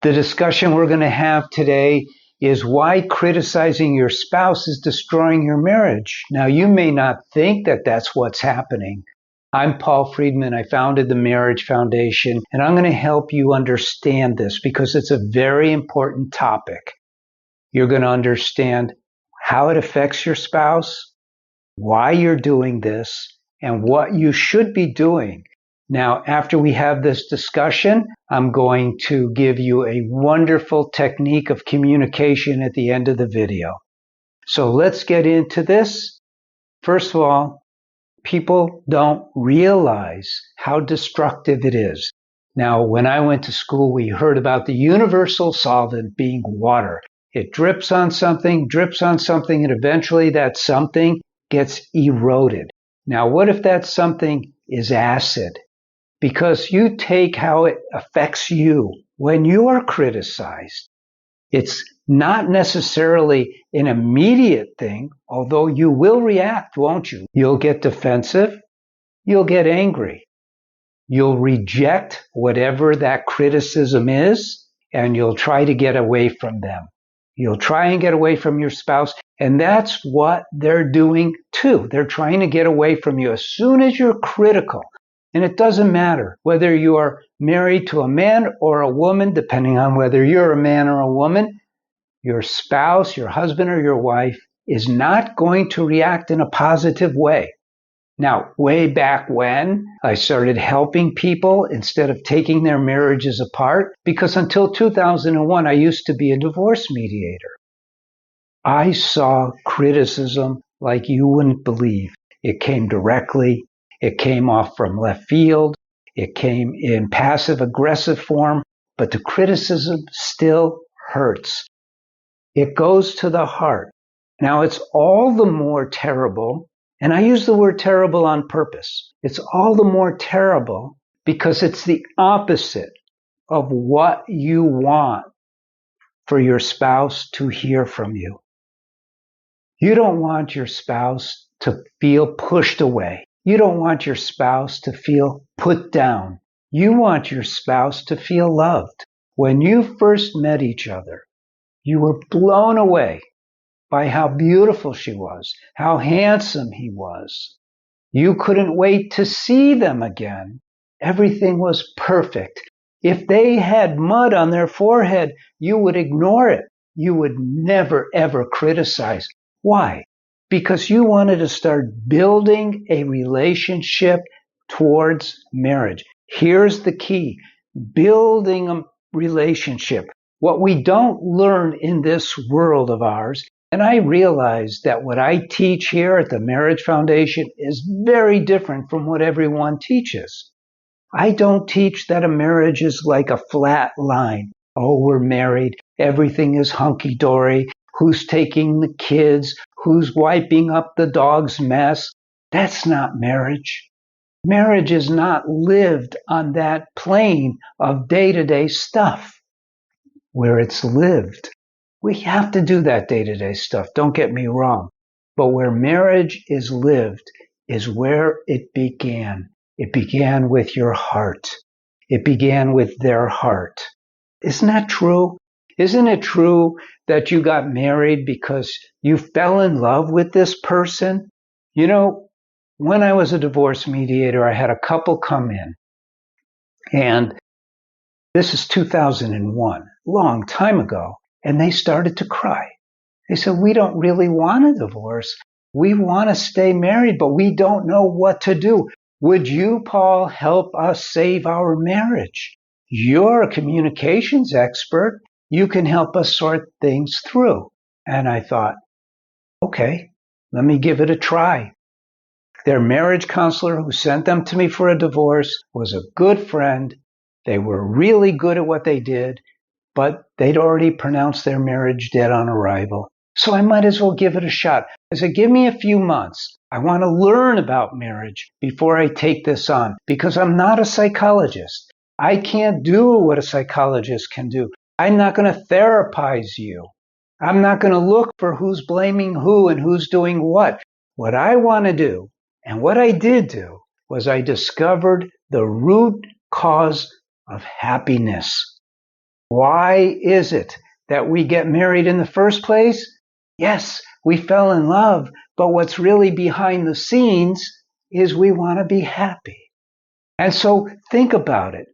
The discussion we're going to have today is why criticizing your spouse is destroying your marriage. Now, you may not think that that's what's happening. I'm Paul Friedman. I founded the Marriage Foundation, and I'm going to help you understand this because it's a very important topic. You're going to understand how it affects your spouse, why you're doing this, and what you should be doing. Now, after we have this discussion, I'm going to give you a wonderful technique of communication at the end of the video. So let's get into this. First of all, people don't realize how destructive it is. Now, when I went to school, we heard about the universal solvent being water. It drips on something, and eventually that something gets eroded. Now, what if that something is acid? Because you take how it affects you when you are criticized. It's not necessarily an immediate thing, although you will react, won't you? You'll get defensive. You'll get angry. You'll reject whatever that criticism is, and you'll try to get away from them. You'll try and get away from your spouse, and that's what they're doing too. They're trying to get away from you as soon as you're critical. And it doesn't matter whether you are married to a man or a woman, depending on whether you're a man or a woman, your spouse, your husband or your wife is not going to react in a positive way. Now, way back when I started helping people instead of taking their marriages apart, because until 2001, I used to be a divorce mediator. I saw criticism like you wouldn't believe. It came directly. It came off from left field. It came in passive-aggressive form, but the criticism still hurts. It goes to the heart. Now, it's all the more terrible, and I use the word terrible on purpose. It's all the more terrible because it's the opposite of what you want for your spouse to hear from you. You don't want your spouse to feel pushed away. You don't want your spouse to feel put down. You want your spouse to feel loved. When you first met each other, you were blown away by how beautiful she was, how handsome he was. You couldn't wait to see them again. Everything was perfect. If they had mud on their forehead, you would ignore it. You would never, ever criticize. Why? Because you wanted to start building a relationship towards marriage. Here's the key. Building a relationship. What we don't learn in this world of ours, and I realize that what I teach here at the Marriage Foundation is very different from what everyone teaches. I don't teach that a marriage is like a flat line. Oh, we're married. Everything is hunky-dory. Who's taking the kids? Who's wiping up the dog's mess? That's not marriage. Marriage is not lived on that plane of day-to-day stuff. Where it's lived, we have to do that day-to-day stuff. Don't get me wrong. But where marriage is lived is where it began. It began with your heart. It began with their heart. Isn't that true? Isn't it true that you got married because you fell in love with this person? You know, when I was a divorce mediator, I had a couple come in, and this is 2001, long time ago, and they started to cry. They said, we don't really want a divorce. We want to stay married, but we don't know what to do. Would you, Paul, help us save our marriage? You're a communications expert. You can help us sort things through. And I thought, okay, let me give it a try. Their marriage counselor who sent them to me for a divorce was a good friend. They were really good at what they did, but they'd already pronounced their marriage dead on arrival. So I might as well give it a shot. I said, give me a few months. I want to learn about marriage before I take this on, because I'm not a psychologist. I can't do what a psychologist can do. I'm not going to therapize you. I'm not going to look for who's blaming who and who's doing what. What I want to do, and what I did do, was I discovered the root cause of happiness. Why is it that we get married in the first place? Yes, we fell in love, but what's really behind the scenes is we want to be happy. And so think about it.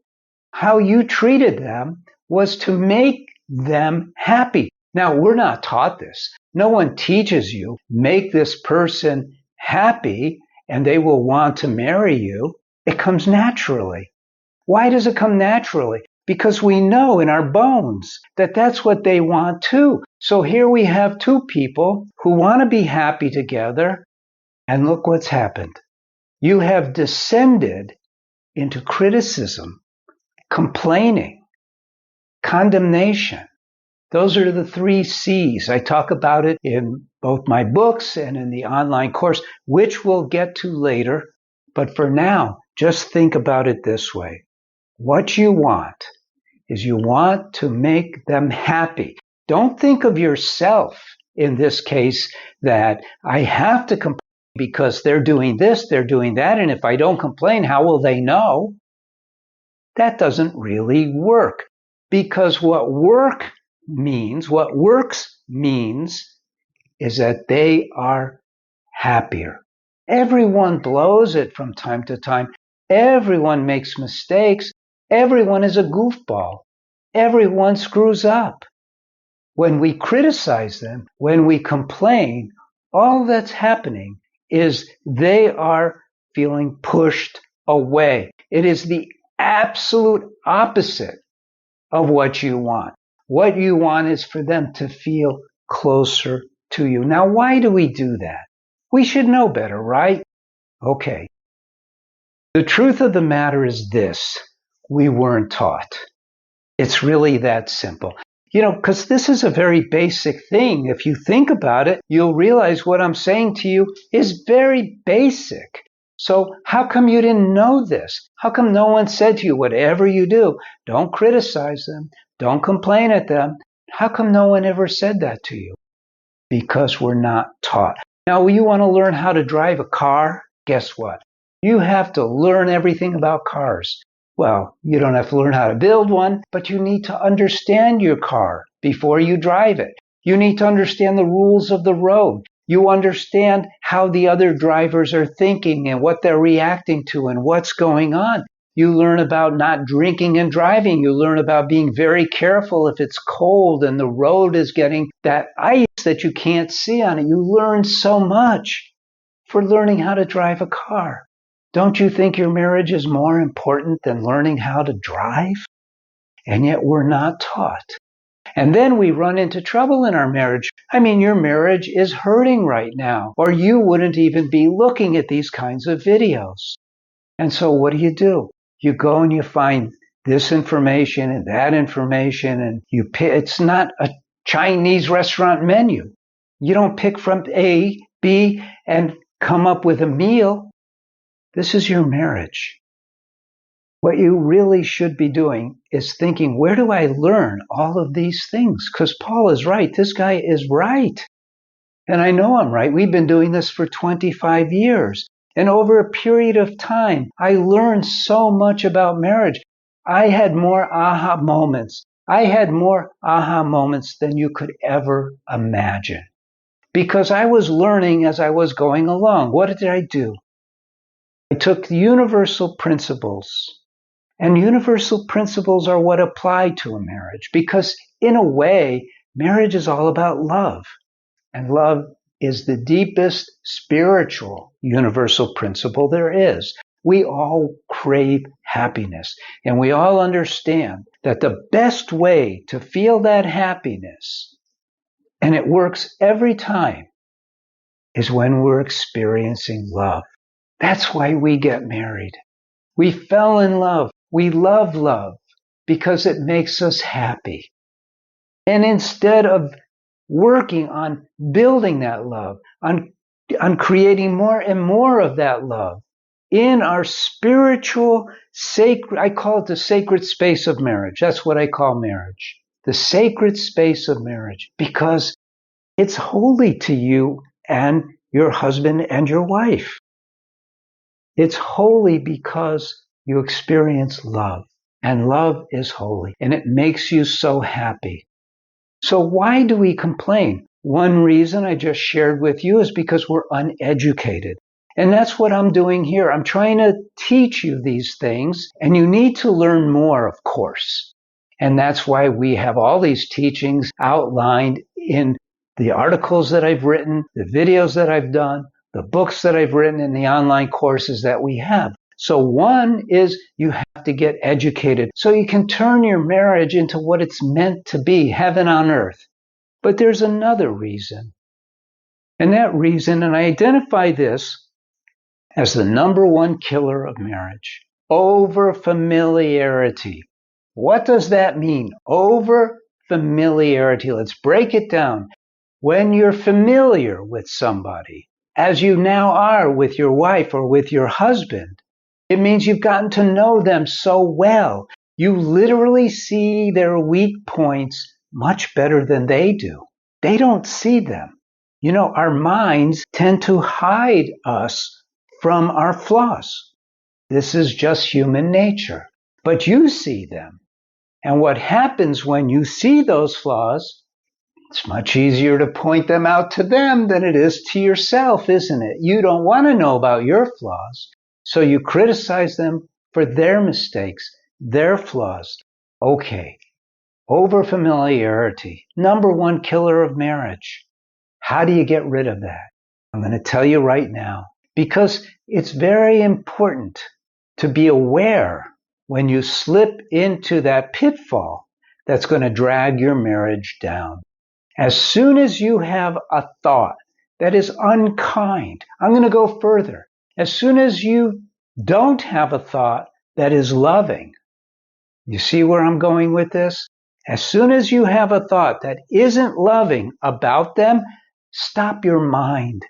How you treated them was to make them happy. Now, we're not taught this. No one teaches you, make this person happy and they will want to marry you. It comes naturally. Why does it come naturally? Because we know in our bones that that's what they want too. So here we have two people who want to be happy together, and look what's happened. You have descended into criticism, complaining, condemnation. Those are the 3 C's. I talk about it in both my books and in the online course, which we'll get to later. But for now, just think about it this way. What you want is you want to make them happy. Don't think of yourself in this case that I have to complain because they're doing this, they're doing that, and if I don't complain, how will they know? That doesn't really work, because what works means is that they are happier. Everyone blows it from time to time. Everyone makes mistakes. Everyone is a goofball. Everyone screws up. When we criticize them, when we complain, all that's happening is they are feeling pushed away. It is the absolute opposite of what you want. What you want is for them to feel closer to you. Now, why do we do that? We should know better, right? Okay. The truth of the matter is this: we weren't taught. It's really that simple. Because this is a very basic thing. If you think about it, you'll realize what I'm saying to you is very basic. So how come you didn't know this? How come no one said to you, whatever you do, don't criticize them, don't complain at them? How come no one ever said that to you? Because we're not taught. Now, you want to learn how to drive a car? Guess what? You have to learn everything about cars. Well, you don't have to learn how to build one, but you need to understand your car before you drive it. You need to understand the rules of the road. You understand how the other drivers are thinking and what they're reacting to and what's going on. You learn about not drinking and driving. You learn about being very careful if it's cold and the road is getting that ice that you can't see on it. You learn so much for learning how to drive a car. Don't you think your marriage is more important than learning how to drive? And yet we're not taught. And then we run into trouble in our marriage. I mean, your marriage is hurting right now, or you wouldn't even be looking at these kinds of videos. And so what do? You go and you find this information and that information, and you pick. It's not a Chinese restaurant menu. You don't pick from A, B, and come up with a meal. This is your marriage. What you really should be doing is thinking, where do I learn all of these things? Because Paul is right. This guy is right. And I know I'm right. We've been doing this for 25 years. And over a period of time, I learned so much about marriage. I had more aha moments. I had more aha moments than you could ever imagine. Because I was learning as I was going along. What did I do? I took the universal principles. And universal principles are what apply to a marriage. Because in a way, marriage is all about love. And love is the deepest spiritual universal principle there is. We all crave happiness. And we all understand that the best way to feel that happiness, and it works every time, is when we're experiencing love. That's why we get married. We fell in love. We love love because it makes us happy. And instead of working on building that love, on creating more and more of that love in our spiritual, sacred, I call it the sacred space of marriage. That's what I call marriage. The sacred space of marriage, because it's holy to you and your husband and your wife. It's holy because you experience love. And love is holy, and it makes you so happy. So why do we complain? One reason I just shared with you is because we're uneducated. And that's what I'm doing here. I'm trying to teach you these things, and you need to learn more, of course. And that's why we have all these teachings outlined in the articles that I've written, the videos that I've done, the books that I've written, and the online courses that we have. So one is you have to get educated so you can turn your marriage into what it's meant to be, heaven on earth. But there's another reason. And that reason, and I identify this as the number one killer of marriage, overfamiliarity. What does that mean? Overfamiliarity. Let's break it down. When you're familiar with somebody, as you now are with your wife or with your husband, it means you've gotten to know them so well. You literally see their weak points much better than they do. They don't see them. You know, our minds tend to hide us from our flaws. This is just human nature. But you see them. And what happens when you see those flaws, it's much easier to point them out to them than it is to yourself, isn't it? You don't want to know about your flaws. So you criticize them for their mistakes, their flaws. Okay, overfamiliarity, number one killer of marriage. How do you get rid of that? I'm going to tell you right now, because it's very important to be aware when you slip into that pitfall that's going to drag your marriage down. As soon as you have a thought that is unkind, I'm going to go further. As soon as you don't have a thought that is loving, you see where I'm going with this? As soon as you have a thought that isn't loving about them, stop your mind.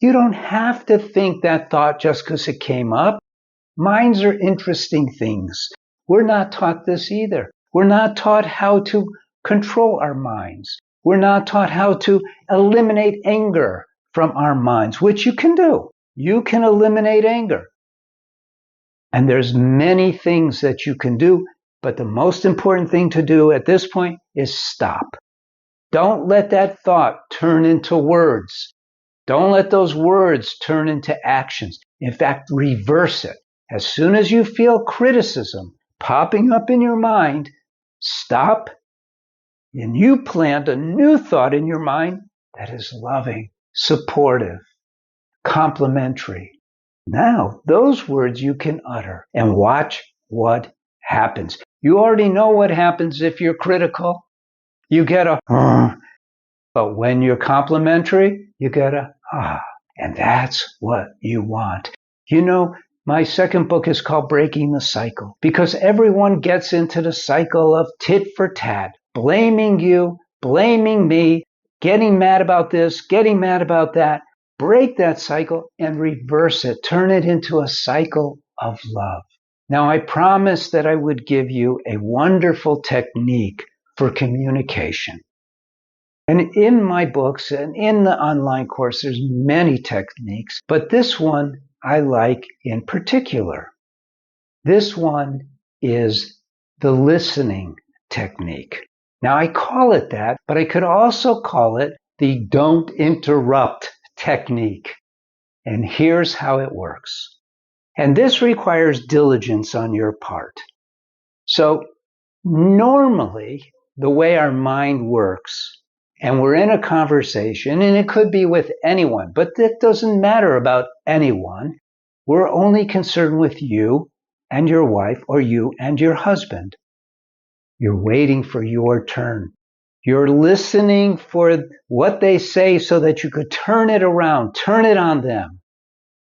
You don't have to think that thought just because it came up. Minds are interesting things. We're not taught this either. We're not taught how to control our minds. We're not taught how to eliminate anger from our minds, which you can do. You can eliminate anger. And there's many things that you can do, but the most important thing to do at this point is stop. Don't let that thought turn into words. Don't let those words turn into actions. In fact, reverse it. As soon as you feel criticism popping up in your mind, stop, and you plant a new thought in your mind that is loving, supportive, complimentary. Now, those words you can utter and watch what happens. You already know what happens if you're critical. You get a, but when you're complimentary, you get a, and that's what you want. You know, my second book is called Breaking the Cycle, because everyone gets into the cycle of tit for tat, blaming you, blaming me, getting mad about this, getting mad about that. Break that cycle and reverse it. Turn it into a cycle of love. Now, I promised that I would give you a wonderful technique for communication. And in my books and in the online course, there's many techniques, but this one I like in particular. This one is the listening technique. Now, I call it that, but I could also call it the don't interrupt technique. And here's how it works. And this requires diligence on your part. So normally, the way our mind works, and we're in a conversation, and it could be with anyone, but that doesn't matter about anyone. We're only concerned with you and your wife, or you and your husband. You're waiting for your turn. You're listening for what they say so that you could turn it around, turn it on them.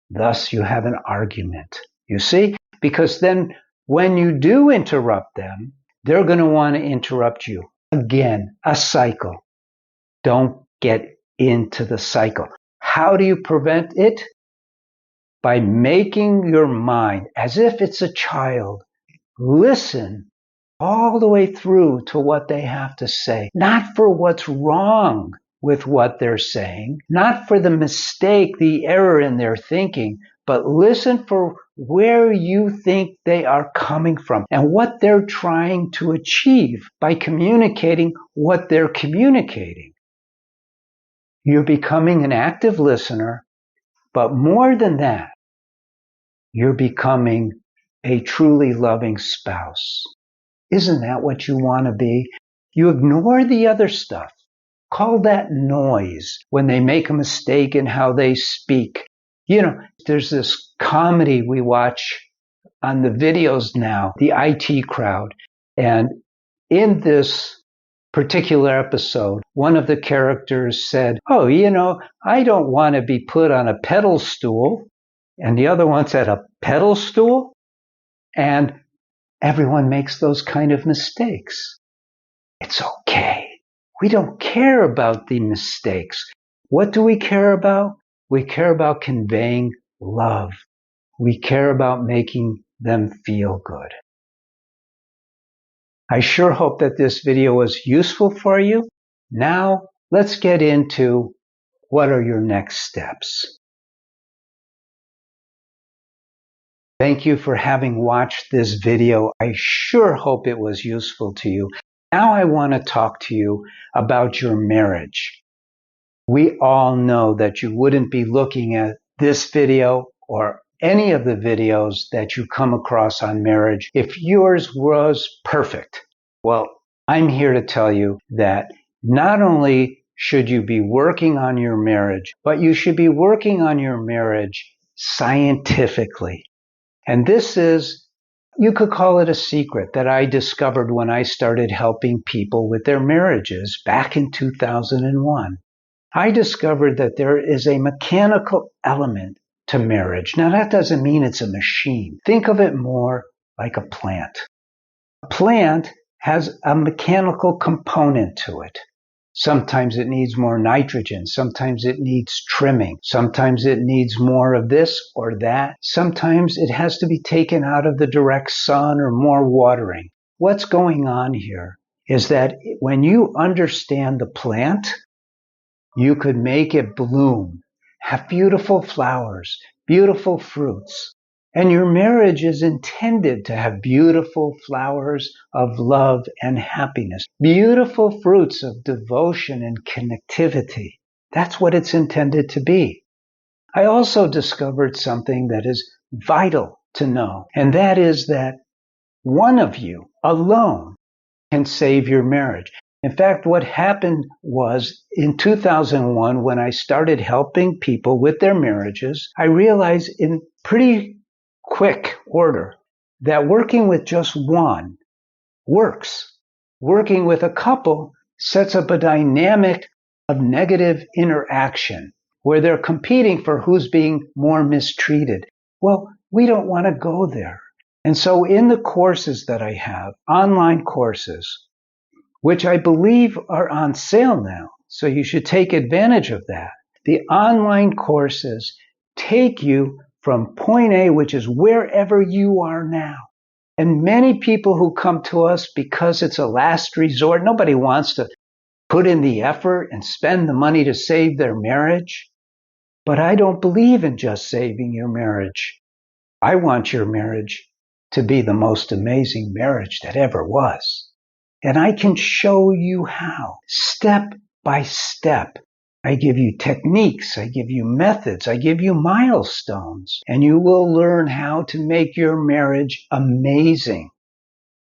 Thus, you have an argument. You see? Because then when you do interrupt them, they're going to want to interrupt you. Again, a cycle. Don't get into the cycle. How do you prevent it? By making your mind as if it's a child. Listen all the way through to what they have to say. Not for what's wrong with what they're saying, not for the mistake, the error in their thinking, but listen for where you think they are coming from and what they're trying to achieve by communicating what they're communicating. You're becoming an active listener, but more than that, you're becoming a truly loving spouse. Isn't that what you want to be? You ignore the other stuff. Call that noise when they make a mistake in how they speak. There's this comedy we watch on the videos now, the IT crowd. And in this particular episode, one of the characters said, "Oh, I don't want to be put on a pedal stool." And the other one said, "A pedal stool?" And everyone makes those kind of mistakes. It's okay. We don't care about the mistakes. What do we care about? We care about conveying love. We care about making them feel good. I sure hope that this video was useful for you. Now, let's get into what are your next steps. Thank you for having watched this video. I sure hope it was useful to you. Now I want to talk to you about your marriage. We all know that you wouldn't be looking at this video or any of the videos that you come across on marriage if yours was perfect. Well, I'm here to tell you that not only should you be working on your marriage, but you should be working on your marriage scientifically. And this is, you could call it a secret that I discovered when I started helping people with their marriages back in 2001. I discovered that there is a mechanical element to marriage. Now, that doesn't mean it's a machine. Think of it more like a plant. A plant has a mechanical component to it. Sometimes it needs more nitrogen. Sometimes it needs trimming. Sometimes it needs more of this or that. Sometimes it has to be taken out of the direct sun or more watering. What's going on here is that when you understand the plant, you could make it bloom, have beautiful flowers, beautiful fruits. And your marriage is intended to have beautiful flowers of love and happiness, beautiful fruits of devotion and connectivity. That's what it's intended to be. I also discovered something that is vital to know, and that is that one of you alone can save your marriage. In fact, what happened was in 2001, when I started helping people with their marriages, I realized in pretty quick order that working with just one works. Working with a couple sets up a dynamic of negative interaction where they're competing for who's being more mistreated. Well, we don't want to go there. And so in the courses that I have, online courses, which I believe are on sale now, so you should take advantage of that. The online courses take you from point A, which is wherever you are now. And many people who come to us because it's a last resort, nobody wants to put in the effort and spend the money to save their marriage. But I don't believe in just saving your marriage. I want your marriage to be the most amazing marriage that ever was. And I can show you how, step by step. I give you techniques, I give you methods, I give you milestones, and you will learn how to make your marriage amazing.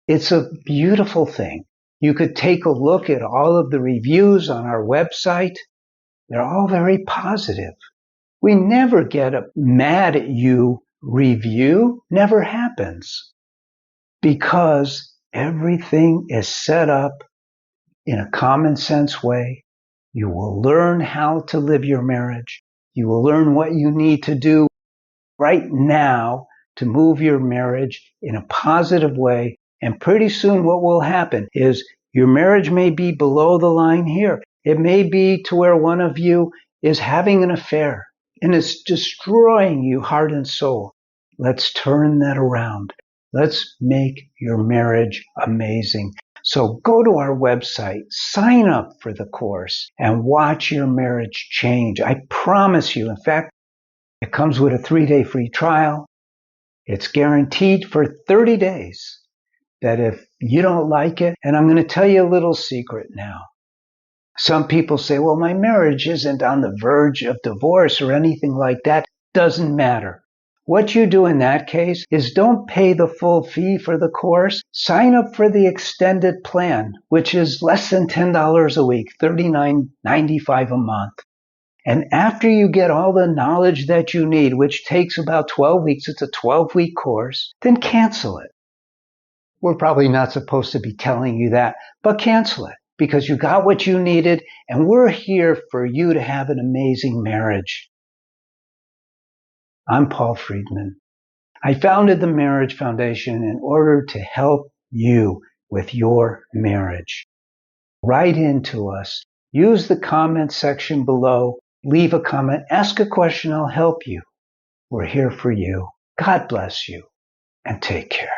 It's a beautiful thing. You could take a look at all of the reviews on our website. They're all very positive. We never get a mad at you review, never happens, because everything is set up in a common sense way. You will learn how to live your marriage. You will learn what you need to do right now to move your marriage in a positive way. And pretty soon what will happen is your marriage may be below the line here. It may be to where one of you is having an affair and it's destroying you heart and soul. Let's turn that around. Let's make your marriage amazing. So go to our website, sign up for the course, and watch your marriage change. I promise you. In fact, it comes with a 3-day free trial. It's guaranteed for 30 days that if you don't like it, and I'm going to tell you a little secret now. Some people say, well, my marriage isn't on the verge of divorce or anything like that. Doesn't matter. What you do in that case is don't pay the full fee for the course. Sign up for the extended plan, which is less than $10 a week, $39.95 a month. And after you get all the knowledge that you need, which takes about 12 weeks, it's a 12-week course, then cancel it. We're probably not supposed to be telling you that, but cancel it because you got what you needed, and we're here for you to have an amazing marriage. I'm Paul Friedman. I founded the Marriage Foundation in order to help you with your marriage. Write into us. Use the comment section below. Leave a comment. Ask a question. I'll help you. We're here for you. God bless you, and take care.